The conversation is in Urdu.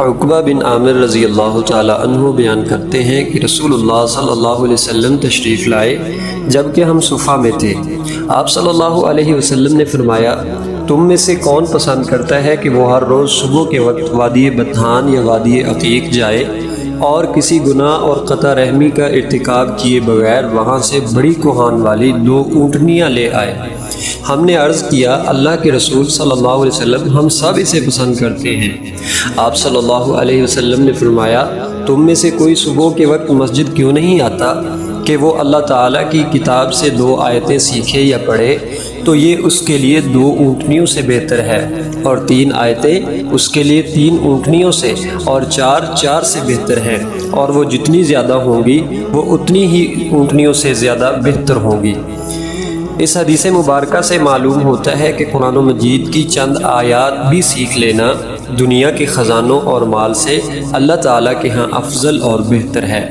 عقبہ بن عامر رضی اللہ تعالی عنہ بیان کرتے ہیں کہ رسول اللہ صلی اللہ علیہ وسلم تشریف لائے جبکہ ہم صفا میں تھے۔ آپ صلی اللہ علیہ وسلم نے فرمایا، تم میں سے کون پسند کرتا ہے کہ وہ ہر روز صبح کے وقت وادی بطحان یا وادی عقیق جائے اور کسی گناہ اور قطع رحمی کا ارتکاب کیے بغیر وہاں سے بڑی کوہان والی 2 اونٹنیاں لے آئے؟ ہم نے عرض کیا، اللہ کے رسول صلی اللہ علیہ وسلم ہم سب اسے پسند کرتے ہیں۔ آپ صلی اللہ علیہ وسلم نے فرمایا، تم میں سے کوئی صبح کے وقت مسجد کیوں نہیں آتا کہ وہ اللہ تعالیٰ کی کتاب سے 2 آیتیں سیکھے یا پڑھے؟ تو یہ اس کے لیے 2 اونٹنیوں سے بہتر ہے، اور 3 آیتیں اس کے لیے 3 اونٹنیوں سے، اور 4 سے بہتر ہیں، اور وہ جتنی زیادہ ہوں گی وہ اتنی ہی اونٹنیوں سے زیادہ بہتر ہوں گی۔ اس حدیث مبارکہ سے معلوم ہوتا ہے کہ قرآن مجید کی چند آیات بھی سیکھ لینا دنیا کے خزانوں اور مال سے اللہ تعالیٰ کے ہاں افضل اور بہتر ہے۔